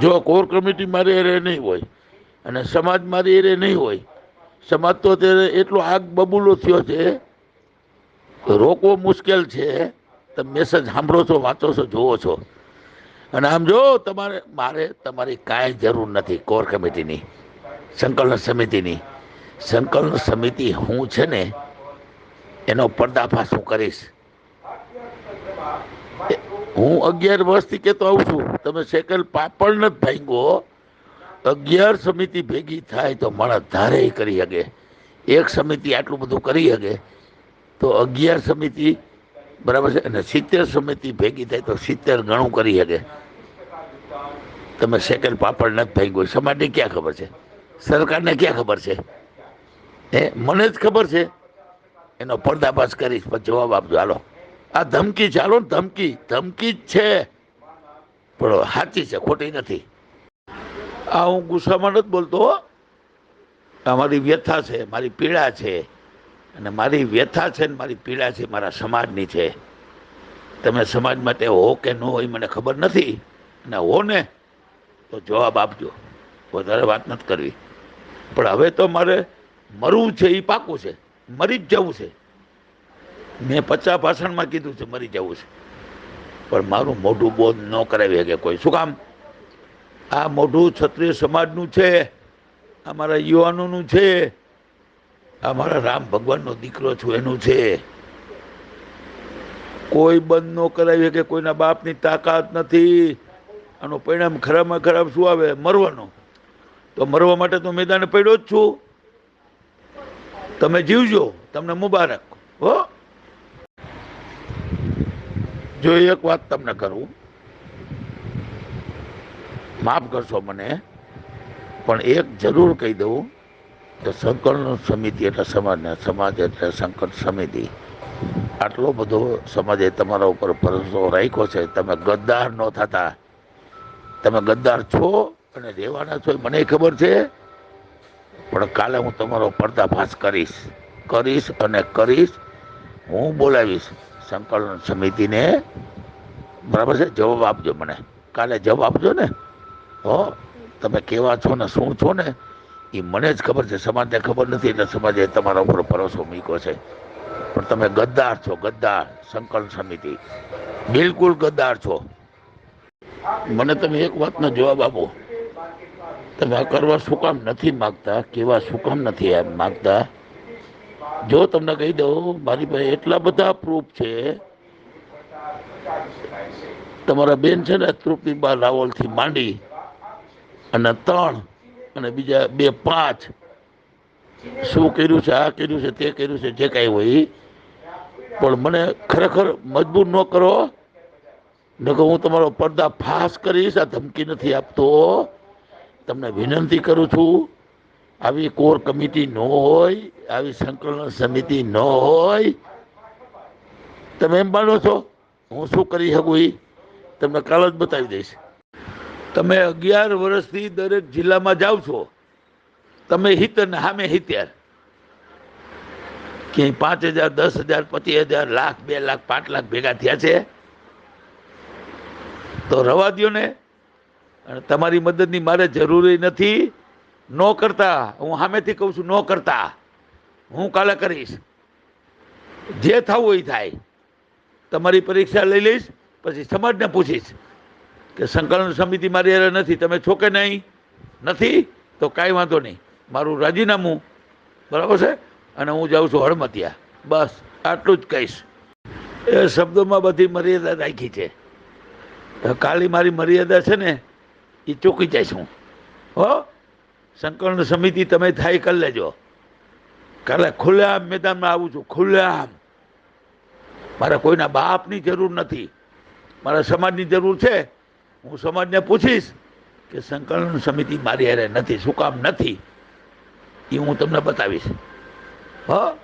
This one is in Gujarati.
જો કોર કમિટી મારી એરે નહીં હોય અને સમાજ મારી એરે નહીં હોય, સમાજ તો અત્યારે એટલો આગ બબૂલો થયો છે, રોકવો મુશ્કેલ છે. તમે મેસેજ સાંભળો છો, વાંચો છો, જુઓ છો. અને આમ જો મારે તમારી કાંઈ જરૂર નથી કોર કમિટીની, સંકલન સમિતિની. સંકલન સમિતિ હું છે ને એનો પર્દાફાશ હું કરીશ. હું 11 વર્ષથી કહેતો આવું છું, તમે સેકલ પાપડ નથી ભાંગો. 11 સમિતિ ભેગી થાય તો માણસ ધારે કરી શકે. એક સમિતિ આટલું બધું કરી શકે તો 11 સમિતિ બરાબર છે. અને 70 સમિતિ ભેગી થાય તો 70 ગણું કરી શકે. તમે સેકન્ડ પાપડ નથી ભાંગ્યો, સમાજને ક્યાં ખબર છે? સરકારને ક્યાં ખબર છે? મને જ ખબર છે. એનો પર્દાફાશ કરીશ, પણ જવાબ આપજો. હાલો, આ ધમકી છે. હાલો, ધમકી ધમકી જ છે, પણ સાચી છે, ખોટી નથી. આ હું ગુસ્સામાં નથી બોલતો. આ મારી વ્યથા છે, મારી પીડા છે. અને મારી વ્યથા છે ને મારી પીડા છે મારા સમાજની છે. તમે સમાજ માટે હો કે ન હોય મને ખબર નથી, અને હો ને તો જવાબ આપજો. વધારે વાત નથી કરવી. પણ હવે તો મારે મરવું છે, એ પાકું છે. મરી જ જવું છે. મેં 50 ભાષણમાં કીધું છે મરી જવું છે, પણ મારું મોઢું બોધ ન કરાવી શકે કોઈ. શું કામ? આ મોઢું ક્ષત્રિય સમાજનું છે, અમારા યુવાનોનું છે, અમારા રામ ભગવાનનો દીકરો છું એનું છે. કોઈ બંધ ન કરાવી શકે. કોઈના બાપની તાકાત નથી. આનું પરિણામ ખરાબમાં ખરાબ શું આવે? મરવાનો. તો મરવા માટે તો મેદાને પડ્યો જ છું. તમે જીવજો, તમને મુબારક હો. જો એક વાત તમને કરું, માફ કરશો મને, પણ એક જરૂર કહી દઉં કે સંકલન સમિતિ એટલે સમાજને, સમાજ એટલે સંકલન સમિતિ. આટલો બધો સમાજે તમારા ઉપર ભરોસો રાખ્યો છે. તમે ગદ્દાર ન થતા. તમે ગદ્દાર છો અને રહેવાના છો, મને ખબર છે. પણ કાલે હું તમારો પર્દાફાશ કરીશ અને કરીશ. હું બોલાવીશ સંકલન સમિતિને, બરાબર છે? જવાબ આપજો મને. કાલે જવાબ આપજો ને. હો, તમે કેવા છો ને શું છો ને એ મને જ ખબર છે. સમાજને ખબર નથી, એટલે સમાજે તમારા ઉપર ભરોસો મૂક્યો છે. પણ તમે ગદ્દાર છો, ગદ્દાર. સંકલન સમિતિ બિલકુલ ગદ્દાર છો. મને તમે એક વાતનો જવાબ આપો. તમે આ કરવા શું કામ નથી માગતા? કેવા શું કામ નથી માગતા? જો તમને કહી દઉં, મારી પાસે એટલા બધા પ્રૂફ છે. તમારા બેન છે ને તૃપ્તિબા રાવલથી માંડી અને 3 અને બીજા 2 5 શું કર્યું છે, આ કર્યું છે, તે કર્યું છે, જે કાંઈ હોય. પણ મને ખરેખર મજબૂર ન કરો, નકર હું તમારો પર્દાફાશ કરીશ. આ ધમકી નથી આપતો. તમને વિનંતી કરું છું, આવી કોર કમિટી ન હોય, આવી સંકલન સમિતિ ન હોય. તમે એમ માનો છો હું શું કરી શકું? એ તમને કાલ જ બતાવી દઈશ. તમે 11 વર્ષથી દરેક જિલ્લામાં જાઓ છો. તમે હિતર ને સામે હિત્યાર. ક્યાંય 5,000, 10,000, 25,000, લાખ, 2 લાખ, 5 લાખ ભેગા થયા છે? તો રવા દ્યો ને. અને તમારી મદદની મારે જરૂરી નથી. ન કરતા. હું સામેથી કહું છું, ન કરતા. હું કાલે કરીશ. જે થવું એ થાય. તમારી પરીક્ષા લઈ લઈશ, પછી સમાજને પૂછીશ કે સંકલન સમિતિ મારી હારે નથી. તમે છો કે નહીં? નથી તો કાંઈ વાંધો નહીં. મારું રાજીનામું, બરાબર છે, અને હું જાઉં છું હળમતિયા. બસ આટલું જ કહીશ. એ શબ્દોમાં બધી મર્યાદા રાખી છે. કાલી મારી મર્યાદા છે ને એ ચૂકી જઈશ હું. હો, સંકલન સમિતિ તમે થાય કરી લેજો. કાલે ખુલ્લેઆમ મેદાનમાં આવું છું, ખુલ્લેઆમ. મારે કોઈના બાપની જરૂર નથી. મારા સમાજની જરૂર છે. હું સમાજને પૂછીશ કે સંકલન સમિતિ મારી હારે નથી, શું કામ નથી, એ હું તમને બતાવીશ. હા,